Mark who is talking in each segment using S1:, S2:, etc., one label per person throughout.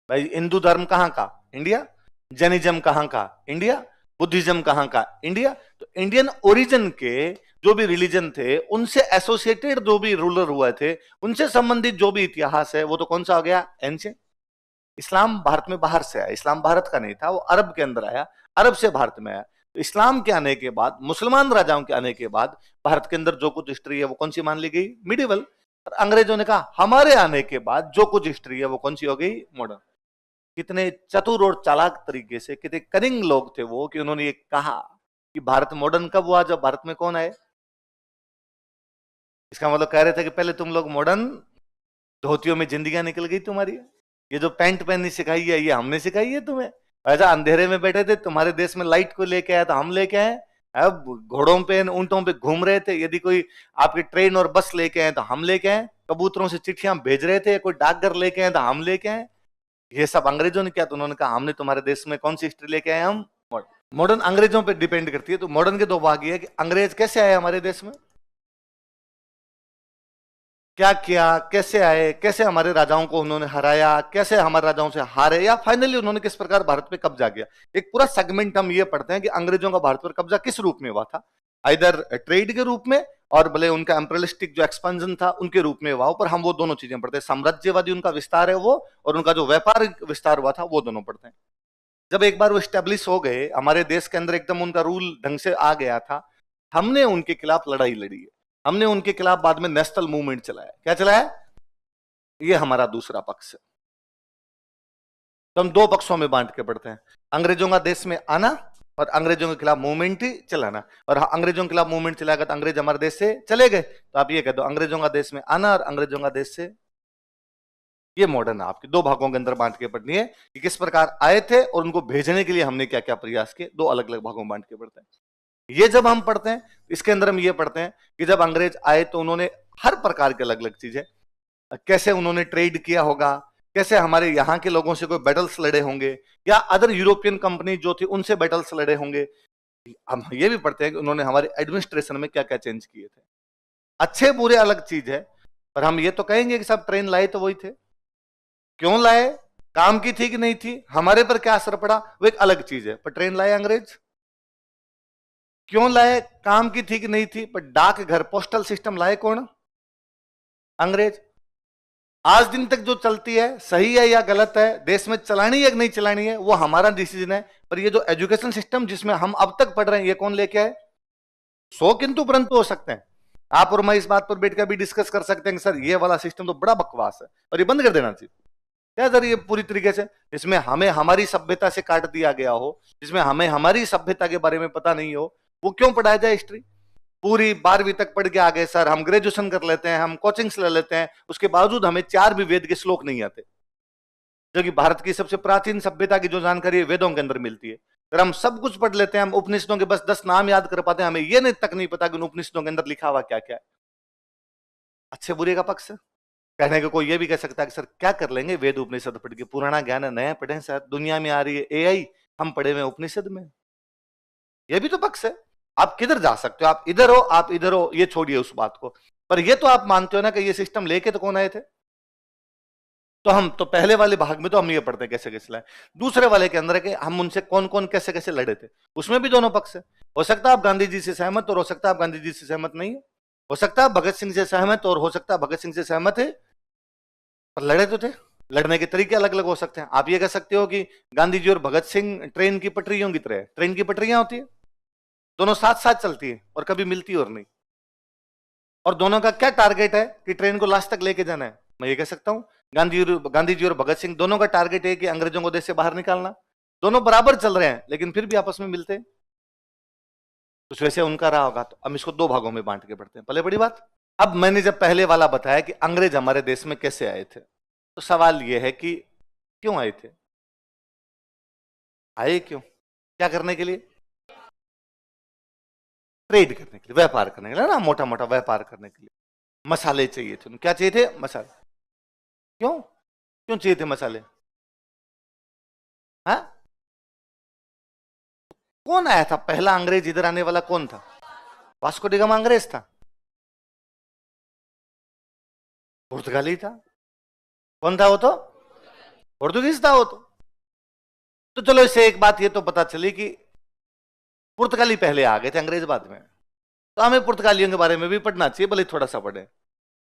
S1: भाई हिंदू धर्म कहाँ का? इंडिया। जैनिज्म कहाँ का? इंडिया। बुद्धिज्म कहाँ का? इंडिया। तो इंडियन ओरिजिन के जो भी रिलीजन थे, उनसे एसोसिएटेड जो भी रूलर हुए थे, उनसे संबंधित जो भी इतिहास है, वो तो कौन सा हो गया? एंशियंट। इस्लाम भारत में बाहर से आया, इस्लाम भारत का नहीं था, वो अरब के अंदर आया, अरब से भारत में आया। तो इस्लाम के आने के बाद, मुसलमान राजाओं के आने के बाद भारत के अंदर जो कुछ हिस्ट्री है वो कौन सी मान ली गई? मिडिवल। और अंग्रेजों ने कहा हमारे आने के बाद जो कुछ हिस्ट्री है वो कौन सी हो गई? मॉडर्न। कितने चतुर और चालाक तरीके से, कितने कनिंग लोग थे वो, कि उन्होंने ये कहा कि भारत मॉडर्न कब हुआ? जब भारत में कौन आए? इसका मतलब कह रहे थे कि पहले तुम लोग मॉडर्न, धोतियों में जिंदगियां निकल गई तुम्हारी। ये जो पैंट पहननी सिखाई है ये हमने सिखाई है तुम्हें? ऐसा अंधेरे में बैठे थे, तुम्हारे देश में लाइट को लेके आया तो हम लेके आए। अब घोड़ों पे, ऊंटों पे घूम रहे थे, यदि कोई आपकी ट्रेन और बस लेके आए तो हम लेके आए। कबूतरों से चिट्ठियां भेज रहे थे, कोई डाकघर लेके आए तो हम लेके आए। ये सब अंग्रेजों ने किया, तो उन्होंने कहा हमने तुम्हारे देश में कौन सी हिस्ट्री लेके आए? हम मॉडर्न। अंग्रेजों पे डिपेंड करती है। तो मॉडर्न के दो भाग ये है कि अंग्रेज कैसे आए हमारे देश में, क्या किया, कैसे आए, कैसे हमारे राजाओं को उन्होंने हराया, कैसे हमारे राजाओं से हारे, या फाइनली उन्होंने किस प्रकार भारत पे कब्जा किया। एक पूरा सेगमेंट हम ये पढ़ते हैं कि अंग्रेजों का भारत पर कब्जा किस रूप में हुआ था। इधर ट्रेड के रूप में, और भले उनका एम्परियलिस्टिक जो एक्सपेंशन था उनके रूप में हुआ, पर हम वो दोनों चीजें पढ़ते हैं। साम्राज्यवादी उनका विस्तार है वो, और उनका जो व्यापारिक विस्तार हुआ था वो दोनों पढ़ते हैं। जब एक बार वो स्टेब्लिश हो गए हमारे देश के अंदर, एकदम उनका रूल ढंग से आ गया था, हमने उनके खिलाफ लड़ाई लड़ी है। हमने उनके खिलाफ बाद में नेशनल मूवमेंट चलाया। क्या चलाया? ये हमारा दूसरा पक्ष है। तो हम दो पक्षों में बांट के पढ़ते हैं, अंग्रेजों का देश में आना और अंग्रेजों के खिलाफ मूवमेंट ही चलाना। और अंग्रेजों के खिलाफ मूवमेंट चलाएगा तो अंग्रेज हमारे देश से चले गए, तो आप ये कह दो अंग्रेजों का देश में आना और अंग्रेजों का देश से। ये मॉडर्न है, आपके दो भागों के अंदर बांट के पढ़नी है कि किस प्रकार आए थे और उनको भेजने के लिए हमने क्या क्या प्रयास किए। दो अलग अलग भागों में बांट के पढ़ते हैं। ये जब हम पढ़ते हैं, इसके अंदर हम ये पढ़ते हैं कि जब अंग्रेज आए तो उन्होंने हर प्रकार के अलग अलग चीजें, कैसे उन्होंने ट्रेड किया होगा, कैसे हमारे यहाँ के लोगों से कोई बैटल्स लड़े होंगे, या अदर यूरोपियन कंपनी जो थी उनसे बैटल्स लड़े होंगे। हम ये भी पढ़ते हैं कि उन्होंने हमारे एडमिनिस्ट्रेशन में क्या क्या चेंज किए थे। अच्छे बुरे अलग चीज है, पर हम ये तो कहेंगे कि सब ट्रेन लाए तो वही थे। क्यों लाए, काम की थी कि नहीं थी, हमारे पर क्या असर पड़ा, वो एक अलग चीज है। पर ट्रेन लाए अंग्रेज, क्यों लाए, काम की थी कि नहीं थी, पर डाक घर, पोस्टल सिस्टम लाए कौन? अंग्रेज। आज दिन तक जो चलती है, सही है या गलत है, देश में चलानी है कि नहीं चलानी है, वो हमारा डिसीजन है। पर ये जो एजुकेशन सिस्टम जिसमें हम अब तक पढ़ रहे हैं, ये कौन लेके आए? सौ किंतु परंतु हो सकते हैं। आप और मैं इस बात पर बैठकर भी डिस्कस कर सकते हैं कि सर ये वाला सिस्टम तो बड़ा बकवास है और ये बंद कर देना चाहिए। क्या सर, ये पूरी तरीके से इसमें हमें हमारी सभ्यता से काट दिया गया हो, जिसमें हमें हमारी सभ्यता के बारे में पता नहीं हो, वो क्यों पढ़ाया जाए हिस्ट्री? पूरी 12वीं तक पढ़ के आ गए सर, हम ग्रेजुएशन कर लेते हैं, हम कोचिंग्स ले लेते हैं, उसके बावजूद हमें 4 भी वेद के श्लोक नहीं आते, जो कि भारत की सबसे प्राचीन सभ्यता की जो जानकारी है वेदों के अंदर मिलती है। अगर हम सब कुछ पढ़ लेते हैं, हम उपनिषदों के बस 10 नाम याद कर पाते हैं, हमें ये नहीं तक नहीं पता कि उन उपनिषदों के अंदर लिखा हुआ क्या क्या है। अच्छे बुरे का पक्ष है। कहने को कोई ये भी कह सकता है कि सर क्या कर लेंगे वेद उपनिषद पढ़ के, पुराना ज्ञान है, नया पढ़े सर, दुनिया में आ रही है एआई, हम पढ़े हुए उपनिषद में। ये भी तो पक्ष है। आप किधर जा सकते हो, आप इधर हो, आप इधर हो, ये छोड़िए उस बात को। पर ये तो आप मानते हो ना कि ये सिस्टम लेके तो कौन आए थे? तो हम तो पहले वाले भाग में तो हम ये पढ़ते हैं कैसे कैसे लाए। दूसरे वाले के अंदर है कि हम उनसे कौन कौन कैसे कैसे लड़े थे, उसमें भी दोनों पक्ष है। हो सकता है आप गांधी जी से सहमत और हो सकता है आप गांधी जी से सहमत नहीं है। हो सकता है भगत सिंह से सहमत और हो सकता है भगत सिंह से सहमत है, पर लड़े तो थे। लड़ने के तरीके अलग अलग हो सकते हैं। आप ये कह सकते हो कि गांधी जी और भगत सिंह ट्रेन की पटरियों की तरह, ट्रेन की पटरियां होती है, दोनों साथ साथ चलती है और कभी मिलती और नहीं। और दोनों का क्या टारगेट है कि ट्रेन को लास्ट तक लेके जाना है। मैं ये कह सकता हूं गांधी जी और भगत सिंह दोनों का टारगेट है कि अंग्रेजों को देश से बाहर निकालना। दोनों बराबर चल रहे हैं लेकिन फिर भी आपस में मिलते हैं। कुछ वैसे उनका रहा होगा। तो हम इसको दो भागों में बांट के पढ़ते हैं। पहले बड़ी बात, अब मैंने जब पहले वाला बताया कि अंग्रेज हमारे देश में कैसे आए थे, तो सवाल यह है कि क्यों आए थे? आए क्यों, क्या करने के लिए? ट्रेड करने के लिए, व्यापार करने के लिए ना, मोटा मोटा व्यापार करने के लिए। मसाले चाहिए थे, क्या चाहिए थे? मसाले। क्यों, क्यों चाहिए थे मसाले? हाँ, कौन आया था पहला अंग्रेज इधर आने वाला? कौन था? वास्को डी गामा अंग्रेज था? पुर्तगाली था। कौन था वो? तो पोर्तुगीज था वो तो चलो इससे एक बात ये तो पता चली कि पुर्तगाली पहले आ गए थे, अंग्रेज बाद में। तो हमें पुर्तगालियों के बारे में भी पढ़ना चाहिए, भले थोड़ा सा पढ़े।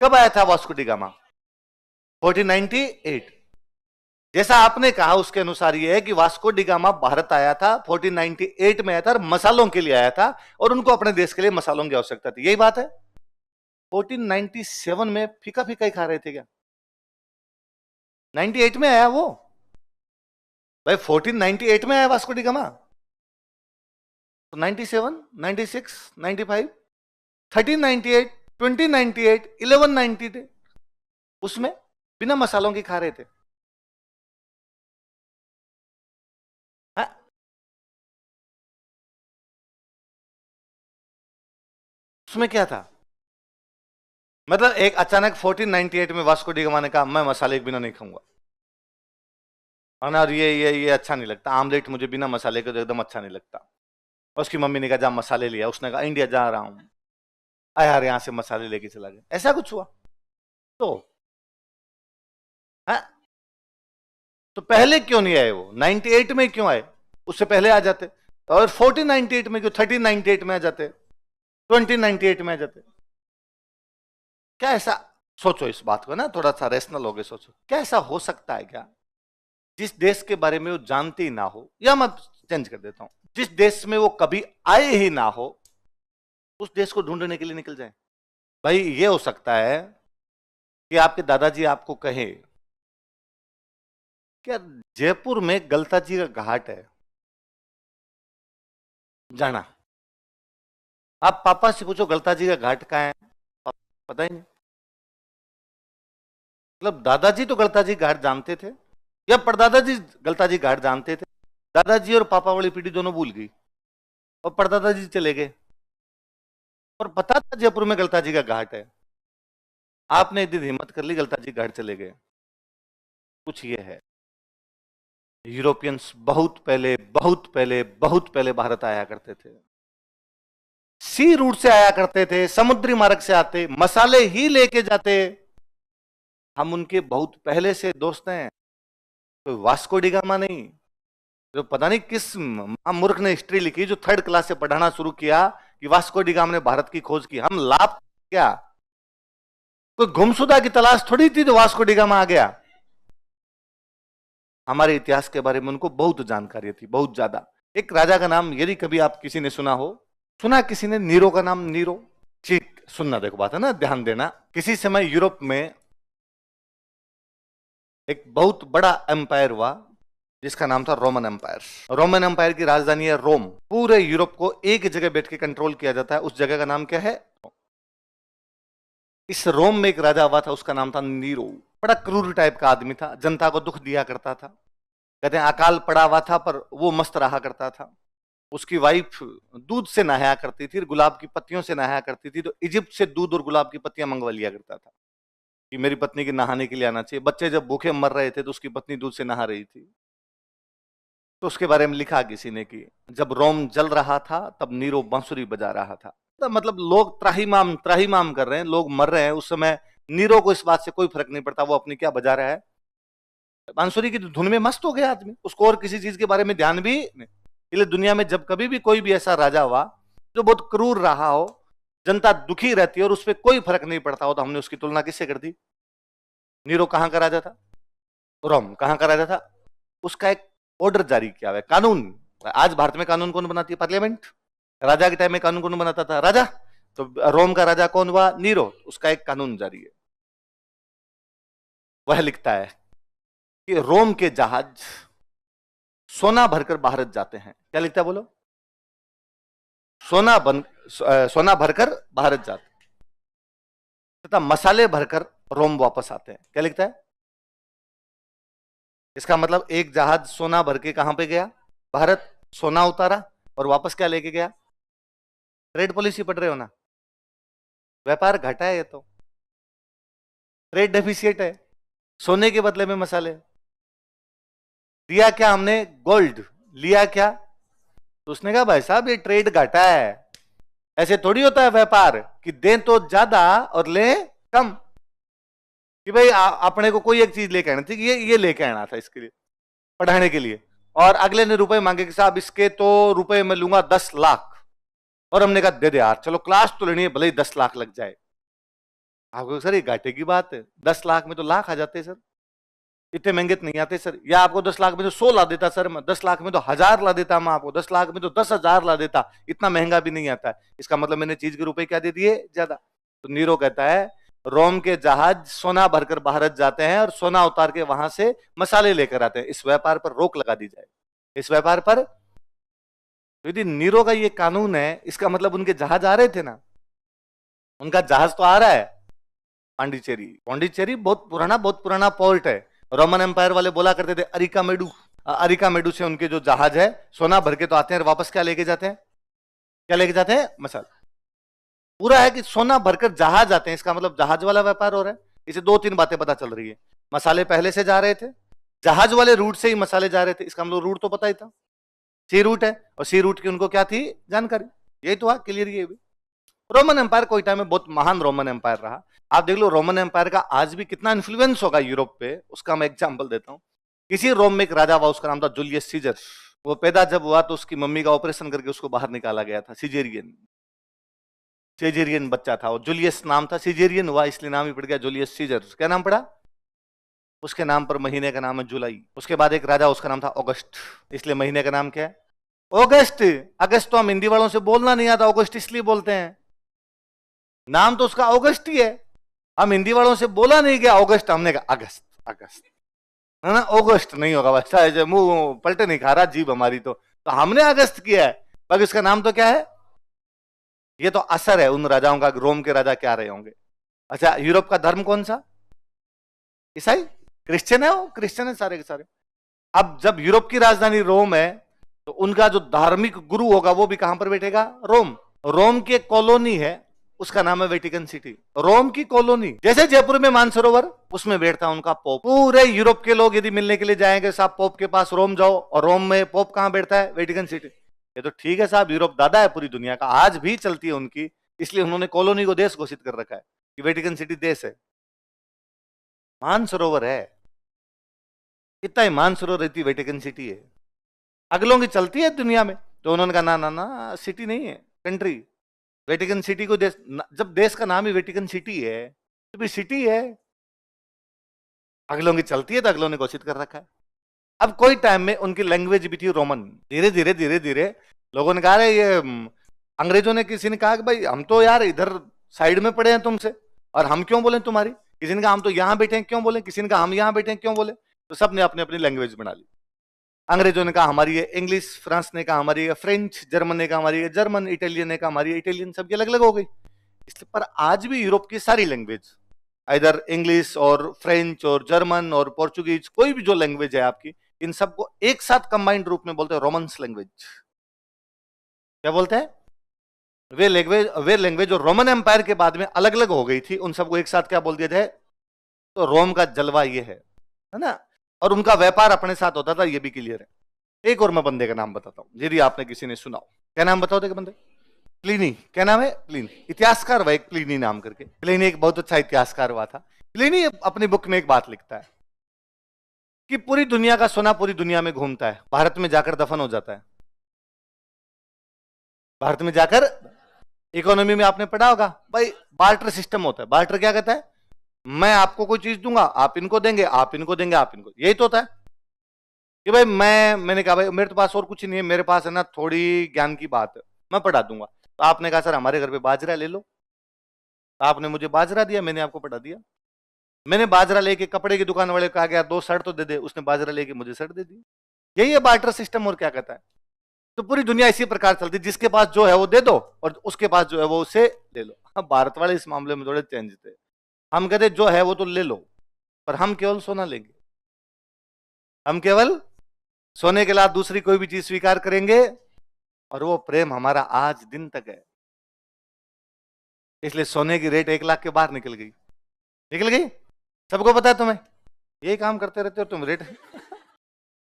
S1: कब आया था वास्को डी गामा? 1498। जैसा आपने कहा उसके अनुसार यह है कि वास्को डी गामा भारत आया था 1498 में आया था, और मसालों के लिए आया था, और उनको अपने देश के लिए मसालों की आवश्यकता थी, यही बात है। 1497 में फीका फीका ही खा रहे थे क्या? 98 में आया वो भाई, 1498 में आया वास्को डी गामा। तो 97, 96, 95, 1398, 2098, 1190 उसमें बिना मसालों की खा रहे थे। हाँ? उसमें क्या था? मतलब एक अचानक 1498 में वास्को डी गामा ने कहा मैं मसाले के बिना नहीं खाऊंगा, और ये अच्छा नहीं लगता, आमलेट मुझे बिना मसाले के तो एकदम अच्छा नहीं लगता। उसकी मम्मी ने कहा जा मसाले लिया, उसने कहा इंडिया जा रहा हूं, यार यहां से मसाले लेके चला गया, ऐसा कुछ हुआ। तो है? तो पहले क्यों नहीं आए वो? 98 में क्यों आए? उससे पहले आ जाते। और 1498 में क्यों? 1398 में आ जाते, 2098 में आ जाते। क्या ऐसा, सोचो इस बात को ना, थोड़ा सा रेशनल हो गए, सोचो क्या ऐसा हो सकता है क्या जिस देश के बारे में वो जानते ही ना हो, या मैं चेंज कर देता हूं, जिस देश में वो कभी आए ही ना हो, उस देश को ढूंढने के लिए निकल जाए? भाई ये हो सकता है कि आपके दादाजी आपको कहे क्या जयपुर में गलता जी का घाट है, जाना। आप पापा से पूछो गलता जी का घाट कहाँ है, पता ही नहीं। मतलब दादाजी तो गलता जी घाट जानते थे, या परदादा जी गलता जी घाट जानते थे, दादाजी और पापा वाली पीढ़ी दोनों भूल गई, और परदादा जी चले गए, और पता था जयपुर में गलता जी का घाट है, आपने एक दिन हिम्मत कर ली, गलता जी घाट चले गए। कुछ ये है, यूरोपियंस बहुत पहले बहुत पहले बहुत पहले भारत आया करते थे, सी रूट से आया करते थे, समुद्री मार्ग से आते, मसाले ही लेके जाते। हम उनके बहुत पहले से दोस्त हैं, कोई वास्को डी गामा नहीं, जो पता नहीं किस मूर्ख ने हिस्ट्री लिखी जो थर्ड क्लास से पढ़ाना शुरू किया कि वास्को डी गामा ने भारत की खोज की। हम लाभ क्या, कोई गुमशुदा की तलाश थोड़ी थी तो वास्को डी गामा आ गया। हमारे इतिहास के बारे में उनको बहुत जानकारी थी, बहुत ज्यादा। एक राजा का नाम यदि कभी आप किसी ने सुना हो, सुना किसी ने नीरो का नाम? नीरो, ठीक सुनना, देखो बात है ना, ध्यान देना। किसी समय यूरोप में एक बहुत बड़ा एम्पायर हुआ जिसका नाम था रोमन एम्पायर। रोमन एम्पायर की राजधानी है रोम। पूरे यूरोप को एक जगह बैठ के कंट्रोल किया जाता है, उस जगह का नाम क्या है? इस रोम में एक राजा हुआ था, उसका नाम था नीरो। बड़ा क्रूर टाइप का आदमी था, जनता को दुख दिया करता था। कहते हैं अकाल पड़ा हुआ था पर वो मस्त रहा करता था। उसकी वाइफ दूध से नहाया करती थी, गुलाब की पत्तियों से नहाया करती थी, तो इजिप्ट से दूध और गुलाब की पत्तियां मंगवा लिया करता था कि मेरी पत्नी के नहाने के लिए आना चाहिए। बच्चे जब भूखे मर रहे थे तो उसकी पत्नी दूध से नहा रही थी। तो उसके बारे में लिखा किसी ने कि जब रोम जल रहा था तब नीरो बांसुरी बजा रहा था। तो मतलब लोग त्राहिमाम त्राहिमाम कर रहे हैं, लोग मर रहे हैं, उस समय नीरो को इस बात से कोई फर्क नहीं पड़ता वो अपनी क्या बजा रहा है, बांसुरी की धुन में मस्त हो गया आदमी, उसको और किसी चीज के बारे में ध्यान भी नहीं। इसलिए दुनिया में जब कभी भी कोई भी ऐसा राजा हुआ जो बहुत क्रूर रहा हो, जनता दुखी रहती है और उस पर कोई फर्क नहीं पड़ता हो, तो हमने उसकी तुलना किससे कर दी? नीरो कहां का राजा था? रोम। कहां का राजा था? उसका एक ऑर्डर जारी किया हुआ है, कानून। आज भारत में कानून कौन बनाती है? पार्लियामेंट। राजा के टाइम में कानून कौन बनाता था? राजा। तो रोम का राजा कौन हुआ? नीरो। उसका एक कानून जारी है, वह लिखता है कि रोम के जहाज सोना भरकर भारत जाते हैं। क्या लिखता है बोलो? सोना भरकर भारत जाते तथा मसाले भरकर रोम वापस आते हैं। क्या लिखता है? इसका मतलब एक जहाज सोना भर के कहां पे गया? भारत। सोना उतारा और वापस क्या लेके गया? ट्रेड पॉलिसी पढ़ रहे हो ना? व्यापार घटा है ये तो, ट्रेड डेफिसिट है। सोने के बदले में मसाले दिया क्या हमने? गोल्ड। लिया क्या? तो उसने कहा भाई साहब ये ट्रेड घटा है, ऐसे थोड़ी होता है व्यापार कि दें तो ज्यादा और ले कम। कि भाई अपने को कोई एक चीज लेके आनी थी, ये लेके आना था इसके लिए, पढ़ाने के लिए, और अगले ने रुपए मांगे कि साहब इसके तो रुपए मैं लूंगा 10 लाख, और हमने कहा दे दे यार, चलो क्लास तो लेनी है, भले ही 10 लाख लग जाए। आपको सर ये घाटे की बात है, 10 लाख में तो लाख आ जाते सर, इतने महंगे तो नहीं आते सर। या आपको 10 लाख में तो 100 ला देता सर, मैं 10 लाख में तो 1000 ला देता, मैं आपको 10 लाख में तो 10,000 ला देता, इतना महंगा भी नहीं आता है। इसका मतलब मैंने चीज के रुपए क्या दे दिए, ज्यादा। तो नीरो कहता है रोम के जहाज सोना भरकर भारत जाते हैं और सोना उतार के वहां से मसाले लेकर आते हैं, इस व्यापार पर रोक लगा दी जाए, इस व्यापार पर। तो यदि नीरो का ये कानून है, इसका मतलब उनके जहाज आ रहे थे ना, उनका जहाज तो आ रहा है पांडिचेरी। पांडिचेरी बहुत पुराना पोर्ट है। रोमन एम्पायर वाले बोला करते थे अरिका मेडू से उनके जो जहाज है सोना भर के तो आते हैं, और वापस क्या लेके जाते हैं, क्या लेके जाते हैं, मसाला। पूरा है कि सोना भरकर जहाज आते हैं, इसका मतलब जहाज वाला व्यापार हो रहा है। इसे 2-3 बातें पता चल रही है, मसाले पहले से जा रहे थे, जहाज वाले रूट से ही मसाले जा रहे थे, इसका मतलब रूट तो पता ही था, सी रूट है, और सी रूट की उनको क्या थी, जानकारी। यही तो है, क्लियर। ये भी रोमन एम्पायर कोई टाइम में बहुत महान रोमन एम्पायर रहा। आप देख लो रोमन एम्पायर का आज भी कितना इन्फ्लुएंस होगा यूरोप पे, उसका मैं एग्जांपल देता हूं। किसी रोम में एक राजा हुआ, उसका नाम था जूलियस सीजर। वो पैदा जब हुआ तो उसकी मम्मी का ऑपरेशन करके उसको बाहर निकाला गया था, सिजेरियन, सिजेरियन बच्चा था वो, जूलियस नाम था, सिजेरियन हुआ इसलिए नाम ही पड़ गया जूलियस सीजर। क्या नाम पड़ा, उसके नाम पर महीने का नाम है जुलाई। उसके बाद एक राजा, उसका नाम था अगस्त, इसलिए महीने का नाम क्या है, अगस्त। अगस्त तो हम हिंदी वालों से बोलना नहीं आता, अगस्त इसलिए बोलते हैं, नाम तो उसका अगस्त ही है, हम हिंदी वालों से बोला नहीं गया अगस्त, हमने कहा अगस्त, अगस्त है ना, अगस्त नहीं होगा, बच्चा मुंह पलटे नहीं खा रहा जीभ हमारी, तो हमने अगस्त किया है, बाकी इसका नाम तो क्या है। ये तो असर है उन राजाओं का, रोम के राजा क्या रहे होंगे। अच्छा, यूरोप का धर्म कौन सा, ईसाई, क्रिश्चियन है, वो क्रिश्चियन है सारे के सारे। अब जब यूरोप की राजधानी रोम है, तो उनका जो धार्मिक गुरु होगा वो भी कहां पर बैठेगा, रोम। रोम की एक कॉलोनी है, उसका नाम है वेटिकन सिटी, रोम की कॉलोनी। जैसे जयपुर में मानसरोवर, उसमें बैठता उनका पोप। पूरे यूरोप के लोग यदि मिलने के लिए जाएंगे, साहब पोप के पास रोम जाओ, और रोम में पोप कहां बैठता है, वेटिकन सिटी। ये तो ठीक है साहब, यूरोप दादा है पूरी दुनिया का, आज भी चलती है उनकी, इसलिए उन्होंने कॉलोनी को देश घोषित कर रखा है कि वेटिकन सिटी देश है, मानसरोवर है, इतना ही मानसरोवर रहती वेटिकन सिटी है। अगलों की चलती है दुनिया में, तो उन्होंने कहा ना ना ना, सिटी नहीं है, कंट्री। वेटिकन सिटी को देश, जब देश का नाम ही वेटिकन सिटी है तो भी सिटी है, अगलों की चलती है, तो अगलों ने घोषित कर रखा है। अब कोई टाइम में उनकी लैंग्वेज भी थी रोमन। धीरे धीरे धीरे धीरे लोगों ने कहा ये अंग्रेजों ने, किसी ने कहा कि भाई हम तो यार इधर साइड में पड़े हैं तुमसे, और हम क्यों बोले तुम्हारी। किसी ने कहा हम तो यहां बैठे हैं क्यों बोले, किसी ने कहा हम यहां बैठे हैं क्यों बोले। तो सबने अपनी अपनी लैंग्वेज बना ली। अंग्रेजों ने कहा हमारी है इंग्लिश, फ्रांस ने कहा हमारी है फ्रेंच, जर्मन ने कहा हमारी है जर्मन, इटालियन ने कहा हमारी है इटालियन, सबकी अलग अलग हो गई। इसलिए पर आज भी यूरोप की सारी लैंग्वेज, इधर इंग्लिश और फ्रेंच और जर्मन और पोर्चुगीज, कोई भी जो लैंग्वेज है आपकी, इन सबको एक साथ कंबाइंड रूप में बोलते हैं रोमन्स लैंग्वेज। क्या बोलते हैं, वे लैंग्वेज जो रोमन एम्पायर के बाद में अलग अलग हो गई थी, उन सबको एक साथ क्या बोल दिया जाए, तो रोम का जलवा ये है ना। और उनका व्यापार अपने साथ होता था, ये भी क्लियर है। एक और मैं बंदे का नाम बताता हूं, यदि आपने किसी ने सुना हो। क्या नाम बताओ थे बंदे, प्लिनी। क्या नाम है, प्लिनी। इतिहासकार हुआ एक प्लिनी नाम करके, प्लिनी एक बहुत अच्छा इतिहासकार हुआ था। प्लिनी अपनी बुक में एक बात लिखता है कि पूरी दुनिया का सोना पूरी दुनिया में घूमता है, भारत में जाकर दफन हो जाता है। भारत में जाकर, इकोनॉमी में आपने पढ़ा होगा भाई, बार्टर सिस्टम होता है। बार्टर क्या कहता है, मैं आपको कोई चीज दूंगा, आप इनको देंगे, आप इनको देंगे, आप इनको, यही तो होता है कि भाई मैंने कहा भाई मेरे पास और कुछ नहीं है, मेरे पास है ना थोड़ी ज्ञान की बात है, मैं पढ़ा दूंगा। तो आपने कहा सर हमारे घर पे बाजरा ले लो, तो आपने मुझे बाजरा दिया, मैंने आपको पढ़ा दिया। मैंने बाजरा लेके कपड़े की दुकान वाले को कहा गया 2 शर्ट तो दे दे, उसने बाजरा लेके मुझे शर्ट दे दी। यही है बार्टर सिस्टम। और क्या कहता है, तो पूरी दुनिया इसी प्रकार चलती है, जिसके पास जो है वो दे दो और उसके पास जो है वो उसे ले लो। भारत वाले इस मामले में थोड़े चेंज थे, हम कहते जो है वो तो ले लो, पर हम केवल सोना लेंगे, हम केवल सोने के अलावा दूसरी कोई भी चीज स्वीकार करेंगे, और वो प्रेम हमारा आज दिन तक है। इसलिए सोने की रेट 1 लाख के बाहर निकल गई, निकल गई। सबको पता है, तुम्हें यही काम करते रहते हो तुम, रेट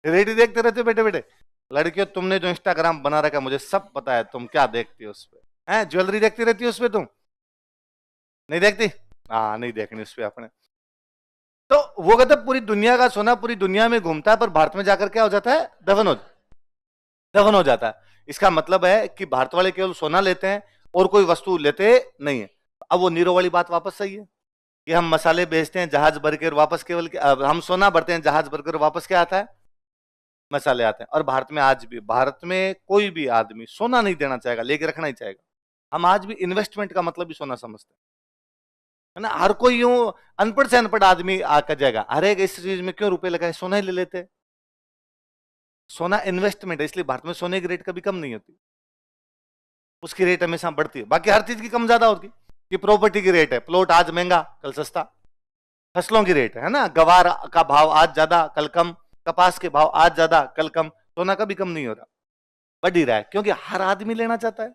S1: रेट ही देखते रहते हो बैठे बैठे। लड़कियों, तुमने जो इंस्टाग्राम बना रखा है मुझे सब पता है, तुम क्या देखती हो उस पर, है ज्वेलरी देखती रहती हो उस पर, तुम नहीं देखती। हाँ नहीं देखनी उस पर अपने, तो वो कहते पूरी दुनिया का सोना पूरी दुनिया में घूमता है, पर भारत में जाकर क्या हो जाता है? दफन हो जाता है। इसका मतलब है कि भारत वाले केवल सोना लेते हैं और कोई वस्तु लेते नहीं है। अब वो नीरो वाली बात वापस सही है कि हम मसाले बेचते हैं जहाज भर के, वापस केवल हम सोना भरते हैं जहाज भरकर, वापस क्या आता है? मसाले आते हैं। और भारत में आज भी, भारत में कोई भी आदमी सोना नहीं देना चाहेगा, लेके रखना ही चाहेगा। हम आज भी इन्वेस्टमेंट का मतलब भी सोना समझते हैं, है ना। हर कोई यूं अनपढ़ से अनपढ़ आदमी आकर जाएगा, अरे इस चीज में क्यों रुपए लगाए, सोना ही ले लेते। सोना इन्वेस्टमेंट है, इसलिए भारत में सोने की रेट कभी कम नहीं होती, उसकी रेट हमेशा बढ़ती है। बाकी हर चीज की कम ज्यादा होती कि प्रॉपर्टी की रेट है, प्लॉट आज महंगा कल सस्ता, फसलों की रेट है ना, गवार का भाव आज ज्यादा कल कम, कपास के भाव आज ज्यादा कल कम, सोना कभी कम नहीं हो रहा, बढ़ ही रहा है, क्योंकि हर आदमी लेना चाहता है।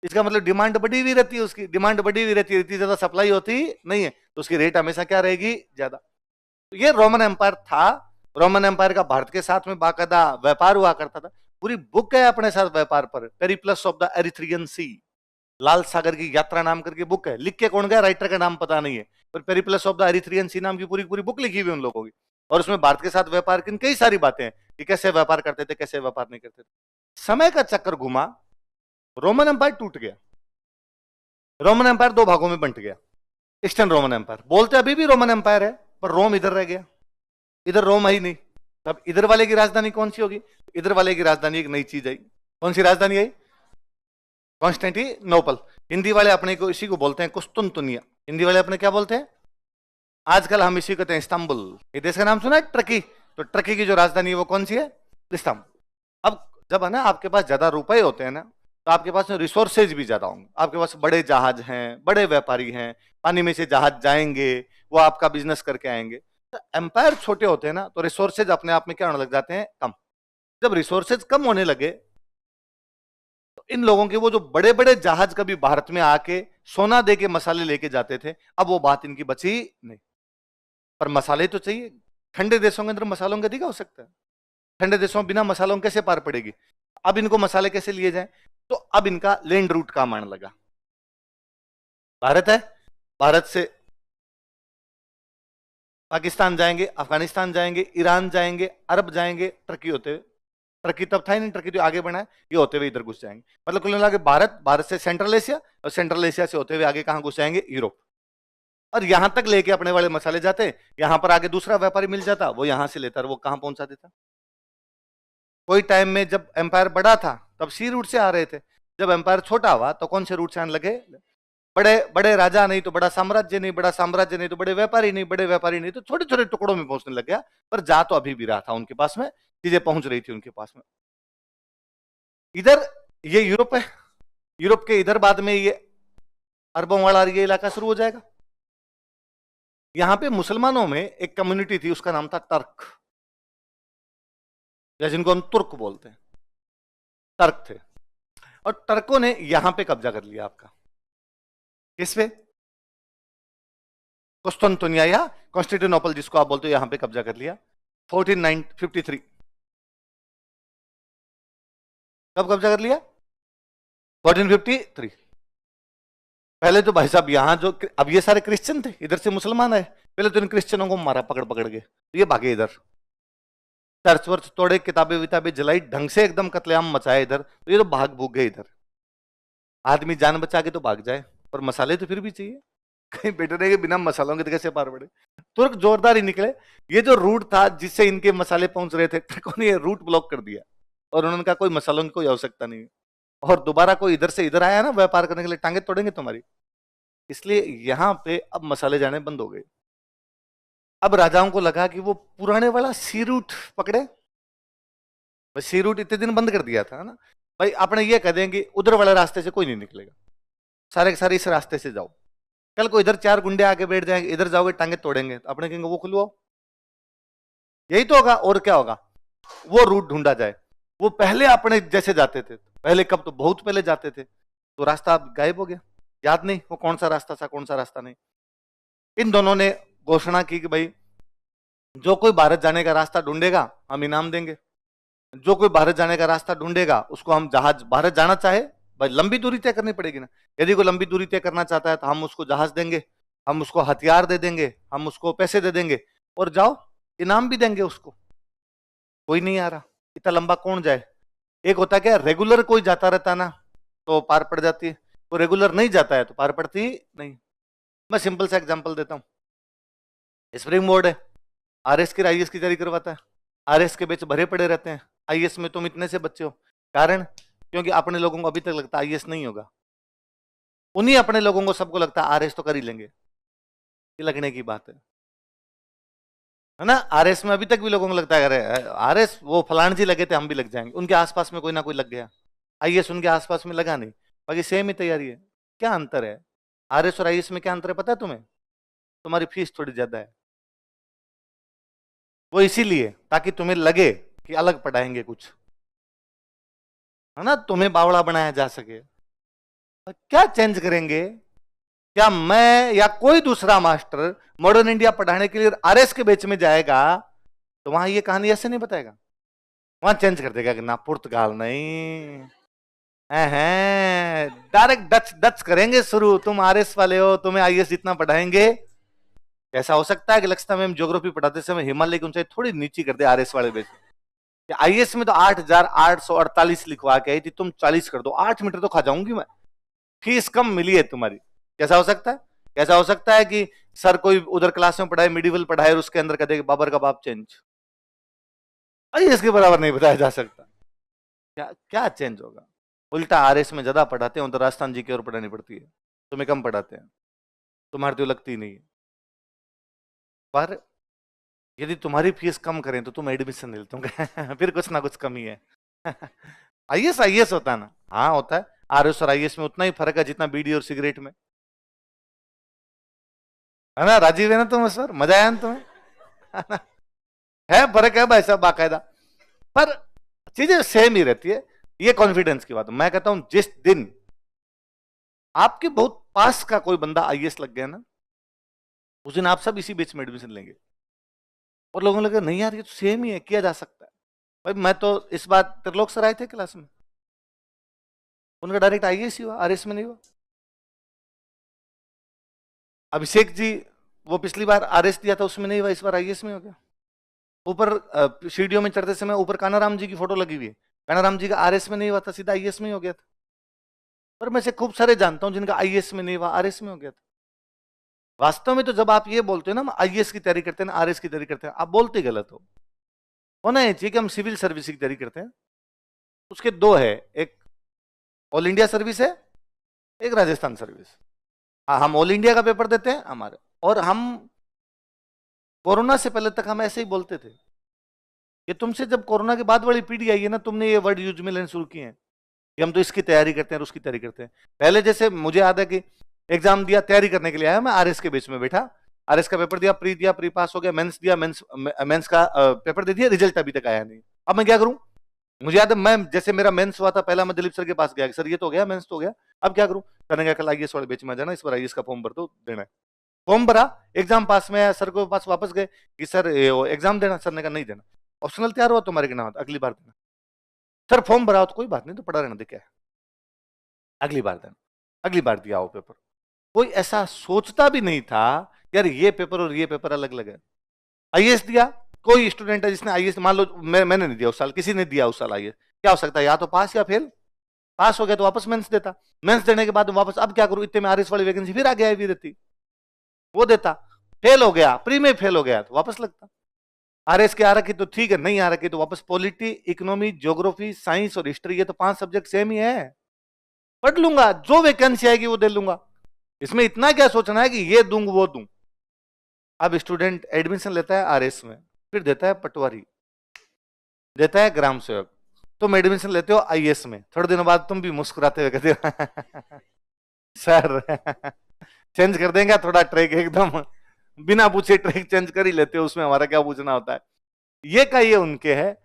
S1: इसका मतलब डिमांड बढ़ी हुई रहती है, उसकी डिमांड बढ़ी हुई रहती है, इतनी ज्यादा सप्लाई होती नहीं है, तो उसकी रेट हमेशा क्या रहेगी? ज्यादा। तो ये रोमन एम्पायर था। रोमन एम्पायर का भारत के साथ में बाकायदा व्यापार हुआ करता था। पूरी बुक है अपने साथ व्यापार पर, पेरिप्लस ऑफ द एरिथ्रियन सी, लाल सागर की यात्रा नाम करके बुक है। लिख के कौन गया, राइटर का नाम पता नहीं है, पर पेरिप्लस ऑफ द एरिथ्रियन सी नाम की पूरी पूरी बुक लिखी हुई उन लोगों की। और उसमें भारत के साथ व्यापार की कई सारी बातें हैं कि कैसे व्यापार करते थे, कैसे व्यापार नहीं करते थे। समय का चक्कर घुमा, रोमन एम्पायर टूट गया। रोमन एम्पायर दो भागों में बंट गया। ईस्टर्न रोमन एम्पायर, बोलते अभी भी रोमन एम्पायर है, पर रोम इधर रह गया, इधर रोम है ही नहीं। तब इधर वाले की राजधानी कौन सी होगी? इधर वाले की राजधानी एक नई चीज आई। कौन सी राजधानी आई? कॉन्स्टेंटिनोपल। हिंदी वाले अपने को इसी को बोलते हैं कुस्तुनतुनिया। हिंदी वाले अपने क्या बोलते हैं? आजकल हम इसी को कहते हैं इस्तांबुल। ये देश का नाम सुना है? टर्की। तो टर्की की जो राजधानी है वो कौन सी है? इस्तांबुल। अब जब है ना आपके पास ज्यादा रुपए होते हैं ना, तो आपके पास रिसोर्सेज भी ज्यादा होंगे, आपके पास बड़े जहाज हैं, बड़े व्यापारी हैं, पानी में से जहाज जाएंगे, वो आपका बिजनेस करके आएंगे। तो एम्पायर छोटे होते हैं ना, तो रिसोर्सेज अपने आप में क्या होने लग जाते हैं? कम। जब रिसोर्सेज कम होने लगे, तो इन लोगों के वो जो बड़े बड़े जहाज कभी भारत में आके सोना दे के मसाले लेके जाते थे, अब वो बात इनकी बची नहीं। पर मसाले तो चाहिए। ठंडे देशों के अंदर मसालों का अधिक हो सकता है, ठंडे देशों में बिना मसालों कैसे पार पड़ेगी? अब इनको मसाले कैसे लिए जाए? तो अब इनका लैंड रूट काम आने लगा। भारत है, भारत से पाकिस्तान जाएंगे, अफगानिस्तान जाएंगे, ईरान जाएंगे, अरब जाएंगे, टर्की होते हुए, टर्की तब था ही नहीं, टर्की तो आगे बढ़ा है, ये होते हुए इधर घुस जाएंगे। मतलब कुल मिला के भारत, भारत से सेंट्रल एशिया, और सेंट्रल एशिया से होते हुए आगे कहां घुस जाएंगे? यूरोप। और यहां तक लेके अपने वाले मसाले जाते, यहां पर आगे दूसरा व्यापारी मिल जाता, वो यहां से लेता, वो कहां पहुंचा देता। कोई टाइम में जब एम्पायर बड़ा था तब सी रूट से आ रहे थे, जब एम्पायर छोटा हुआ तो कौन से रूट से आने लगे? बड़े बड़े राजा नहीं तो बड़ा साम्राज्य नहीं, बड़ा साम्राज्य नहीं तो बड़े व्यापारी नहीं, बड़े व्यापारी नहीं तो छोटे छोटे टुकड़ों में पहुंचने लग गया। पर जा तो अभी भी रहा था उनके पास में, चीजें पहुंच रही थी उनके पास में। इधर ये यूरोप है, यूरोप के इधर बाद में ये अरबों वाला ये इलाका शुरू हो जाएगा। यहां पे मुसलमानों में एक कम्युनिटी थी, उसका नाम था टर्क, या जिनको हम तुर्क बोलते हैं, टर्क थे। और टर्कों ने यहां पे कब्जा कर लिया आपका, किस पे? कुस्तुनतुनिया या कॉन्स्टेंटिनोपल जिसको आप बोलते हो, यहां पे कब्जा कर लिया 1453। कब कब्जा कर लिया? 1453। पहले तो भाई साहब यहां जो, अब ये सारे क्रिश्चियन थे, इधर से मुसलमान आए, पहले तो इन क्रिश्चियनों को मारा पकड़ पकड़ के, तो ये भागे इधर, चर्च वर्च तोड़े, किताबें विताबें जलाई, ढंग से एकदम कत्लेआम मचाए इधर, तो ये तो भाग भूग गए इधर। आदमी जान बचा के तो भाग जाए, पर मसाले तो फिर भी चाहिए, कहीं बैठने के बिना मसालों के तो कैसे पार पड़े? तुर्क जोरदार ही निकले। ये जो रूट था जिससे इनके मसाले पहुंच रहे थे, तुर्कों ने ये रूट ब्लॉक कर दिया, और उन्होंने कहा कोई मसालों की कोई आवश्यकता नहीं है, और दोबारा कोई इधर से इधर आया ना व्यापार करने के लिए, टांगे तोड़ेंगे तुम्हारी। इसलिए यहां पे अब मसाले जाने बंद हो गए। अब राजाओं को लगा कि वो पुराने वाला सी रूट पकड़े, सी रूट इतने दिन बंद कर दिया था ना भाई, अपने ये कह देंगे उधर वाले रास्ते से कोई नहीं निकलेगा, सारे के सारे इस रास्ते से जाओ। कल को इधर चार गुंडे आके बैठ जाएंगे, इधर जाओगे टांगे तोड़ेंगे, तो अपने कहेंगे वो खुलवाओ। यही तो होगा, और क्या होगा? वो रूट ढूंढा जाए। वो पहले अपने जैसे जाते थे, पहले कब, तो बहुत पहले जाते थे, तो रास्ता अब गायब हो गया, याद नहीं वो कौन सा रास्ता था, कौन सा रास्ता नहीं। इन दोनों ने घोषणा की कि भाई जो कोई भारत जाने का रास्ता ढूंढेगा हम इनाम देंगे, जो कोई भारत जाने का रास्ता ढूंढेगा उसको हम जहाज, भारत जाना चाहे भाई लंबी दूरी तय करनी पड़ेगी ना, यदि कोई लंबी दूरी तय करना चाहता है तो हम उसको जहाज देंगे, हम उसको हथियार दे देंगे, हम उसको पैसे दे देंगे, और जाओ, इनाम भी देंगे उसको। कोई नहीं आ रहा, इतना लंबा कौन जाए। एक होता है क्या, रेगुलर कोई जाता रहता ना तो पार पड़ जाती है, वो रेगुलर नहीं जाता है तो पार पड़ती नहीं। मैं सिंपल सा एग्जांपल देता हूं। स्प्रिंग बोर्ड है, आरएस की आईएएस की तैयारी करवाता है, आरएस के बैच भरे पड़े रहते हैं, आईएएस में तुम इतने से बच्चे हो। कारण, क्योंकि अपने लोगों को अभी तक लगता है आईएएस नहीं होगा, उन्हीं अपने लोगों को सबको लगता है आरएस तो कर ही लेंगे। ये लगने की बात है ना। आरएस में अभी तक भी लोगों को लगता है अरे आरएस वो फलान जी लगे थे, हम भी लग जाएंगे, उनके आसपास में कोई ना कोई लग गया। आईएएस उनके आसपास में लगा नहीं, बाकी सेम ही तैयारी है। क्या अंतर है आरएस और आईएएस में, क्या अंतर है पता है तुम्हें? तुम्हारी फीस थोड़ी ज्यादा है, वो इसीलिए ताकि तुम्हें लगे कि अलग पढ़ाएंगे कुछ, है ना, तुम्हें बावड़ा बनाया जा सके। क्या चेंज करेंगे? क्या मैं या कोई दूसरा मास्टर मॉडर्न इंडिया पढ़ाने के लिए आरएस के बैच में जाएगा तो वहां ये कहानी ऐसे नहीं बताएगा, वहां चेंज कर देगा कि ना पुर्तगाल नहीं है, डायरेक्ट डच डच करेंगे शुरू, तुम आरएस वाले हो, तुम्हें आईएएस जितना पढ़ाएंगे। ऐसा हो सकता है कि लक्षिता मैम ज्योग्राफी पढ़ाते समय हिमालय की ऊंचाई थोड़ी नीची कर दे आरएस वाले बैच। आईएएस में तो 8,848 लिखवा के आई थी, तुम 40 कर दो, 8 मीटर तो खा जाऊंगी मैं, फीस कम मिली है तुम्हारी। कैसा हो सकता है? कैसा हो सकता है कि सर कोई उधर क्लास में पढ़ाए, मिडिवल पढ़ाए और उसके अंदर कह दे बाबर का बाप चेंज, आईएएस के बराबर नहीं बताया जा सकता। क्या क्या चेंज होगा? उल्टा आरएस में ज्यादा पढ़ाते हैं तो राजस्थान जी की ओर पढ़ानी पड़ती है, तुम्हें कम पढ़ाते हैं, तुम्हारी तो लगती नहीं है। पर यदि तुम्हारी फीस कम करें तो तुम एडमिशन ले तुम फिर कुछ ना कुछ कमी है। आईएएस आईएएस होता है ना, हाँ होता है। आरएस और आईएएस में उतना ही फर्क है जितना बीड़ी और सिगरेट में, है ना। राजीव है ना तुम सर, मजा आया ना तुम्हें? है फर्क है भाई साहब बाकायदा, पर चीजें सेम ही रहती है। ये कॉन्फिडेंस की बात है। मैं कहता हूं जिस दिन आपके बहुत पास का कोई बंदा आईएएस लग गया ना, उस दिन आप सब इसी बैच में एडमिशन लेंगे। और लोगों को लगे नहीं यार ये तो सेम ही है, किया जा सकता है। भाई मैं तो इस बार त्रिलोक सर आए थे क्लास में, उनका डायरेक्ट आईएएस ही हुआ, आरएस में नहीं हुआ। अभिषेक जी वो पिछली बार आरएस दिया था उसमें नहीं हुआ, इस बार आईएएस में हो गया। ऊपर सीढ़ियों में चढ़ते समय ऊपर कानाराम जी की फोटो लगी हुई है, कानाराम जी का आरएस में नहीं हुआ था, सीधा आईएएस में ही हो गया था। पर मैं से खूब सारे जानता हूं जिनका आईएएस में नहीं हुआ, आरएस में हो गया था। वास्तव में तो जब आप ये बोलते हो ना हम आईएएस की तैयारी करते हैं ना आरएस की तैयारी करते हैं, आप बोलते गलत हो। होना ये चाहिए कि हम सिविल सर्विस की तैयारी करते हैं। उसके दो है, एक ऑल इंडिया सर्विस है, एक राजस्थान सर्विस। हाँ हम ऑल इंडिया का पेपर देते हैं हमारे, और हम कोरोना से पहले तक हम ऐसे ही बोलते थे कि तुमसे जब कोरोना के बाद वाली पीढ़ी आई है ना, तुमने ये वर्ड यूज में लेने शुरू किए हैं कि हम तो इसकी तैयारी करते हैं और उसकी तैयारी करते हैं। पहले जैसे मुझे याद है कि एग्जाम दिया, तैयारी करने के लिए आया मैं, आरएस के बीच में बैठा, आरएस का पेपर दिया, प्री पास हो गया, मेंस दिया, मेंस का पेपर दे दिया, रिजल्ट अभी तक आया नहीं। अब मैं क्या करूं? मुझे याद है मैं जैसे मेरा मेंस हुआ था पहला, मैं दिलीप सर के पास गया, सर ये तो हो गया, मेंस तो हो गया, अब क्या करूं? सर ने कल आईएएस वाले बैच में जाना, इस बार आईएएस का फॉर्म भर दो, देना है। फॉर्म भरा, एग्जाम पास में आया, सर के पास वापस गए कि सर एग्जाम देना, सर ने कहा नहीं देना, ऑप्शनल तैयार हुआ तुम्हारे के नाम, अगली बार देना। सर फॉर्म भरा हो तो कोई बात नहीं, तो पढ़ा रहना, दे क्या है, अगली बार देना। अगली बार दिया वो पेपर। कोई ऐसा सोचता भी नहीं था यार ये पेपर और ये पेपर अलग अलग है। आईएएस दिया, कोई स्टूडेंट है जिसने आईएएस, मान लो मैंने नहीं दिया उस साल, किसी ने दिया उस साल आईएएस, क्या हो सकता है, या तो पास या फेल। पास हो गया तो वापस मेंस देता, मेंस देने के बाद वापस, अब क्या करूं, इतने में आरएस वाली वैकेंसी फिर आगे आई हुई रहती, वो देता। फेल हो गया, प्री में फेल हो गया तो वापस लगता। आरएस के आ रखी तो ठीक है, नहीं आ रखी तो वापस। पॉलिटी, इकोनॉमी, ज्योग्राफी, साइंस और हिस्ट्री, ये तो 5 सब्जेक्ट सेम ही है, पढ़ लूंगा, जो वैकेंसी आएगी वो दे लूंगा। इसमें इतना क्या सोचना है कि ये दूं वो दूं। अब स्टूडेंट एडमिशन लेता है आरएस में, फिर देता है पटवारी, देता है ग्राम सेवक, तुम एडमिशन लेते हो आईएएस में, थोड़े दिनों बाद तुम भी मुस्कुराते हुए कहते हो सर चेंज कर देंगे थोड़ा ट्रैक, एकदम बिना पूछे ट्रैक चेंज कर ही लेते हो, उसमें हमारा क्या पूछना होता है। ये का ये उनके है।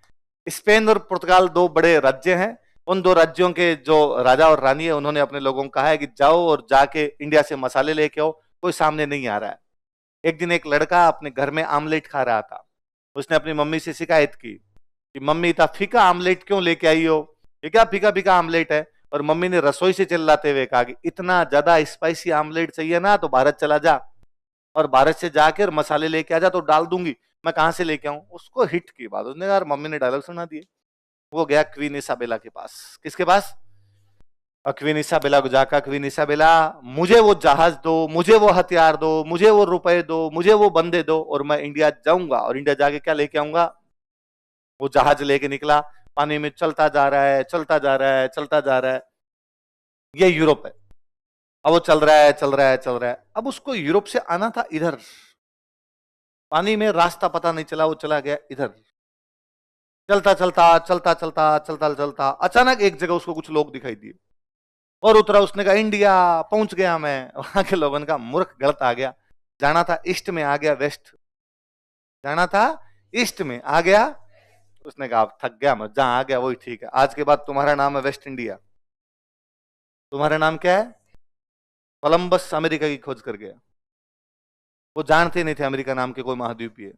S1: स्पेन और पुर्तगाल 2 बड़े राज्य हैं, उन 2 राज्यों के जो राजा और रानी है उन्होंने अपने लोगों को कहा है कि जाओ और जाके इंडिया से मसाले लेके आओ, कोई सामने नहीं आ रहा है। एक दिन एक लड़का अपने घर में आमलेट खा रहा था, उसने अपनी मम्मी से शिकायत की कि मम्मी इतना फीका आमलेट क्यों लेके आई हो, ये क्या फीका फीका आमलेट है। और मम्मी ने रसोई से चिल्लाते हुए कहा कि इतना ज्यादा स्पाइसी आमलेट चाहिए ना तो भारत चला जा, और भारत से जाके और मसाले लेके आ जा तो डाल दूंगी। मैं कहां से लेके आऊं? उसको हिट की बात, उसने कहा यार मम्मी ने डायलॉग सुना दिए। वो गया क्वीन इसाबेला के पास। किसके पास? और क्वीन इसाबेला को जाकर, क्वीन इसाबेला मुझे वो जहाज दो, मुझे वो हथियार दो, मुझे वो रुपए दो, मुझे वो बंदे दो, और मैं इंडिया जाऊंगा। और इंडिया जाके क्या लेके आऊंगा? वो जहाज लेके निकला, पानी में चलता जा रहा है, चलता जा रहा है, चलता जा रहा है। ये यूरोप है। अब वो चल रहा है, चल रहा है, चल रहा है। अब उसको यूरोप से आना था इधर, पानी में रास्ता पता नहीं चला, वो चला गया इधर। चलता चलता चलता चलता चलता चलता अचानक एक जगह उसको कुछ लोग दिखाई दिए और उतरा। उसने कहा इंडिया पहुंच गया मैं। वहां के लोगों ने कहा मूर्ख, गलत आ गया, जाना था ईस्ट में, आ गया वेस्ट। जाना था ईस्ट में, आ गया। उसने कहा थक गया मैं, जहां आ गया वही ठीक है। आज के बाद तुम्हारा नाम है वेस्ट इंडिया। तुम्हारा नाम क्या है? कोलंबस अमेरिका की खोज कर गया। वो जानते नहीं थे अमेरिका नाम के कोई महाद्वीप है।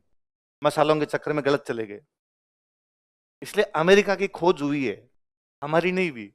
S1: मसालों के चक्कर में गलत चले गए। इसलिए अमेरिका की खोज हुई है, हमारी नहीं हुई।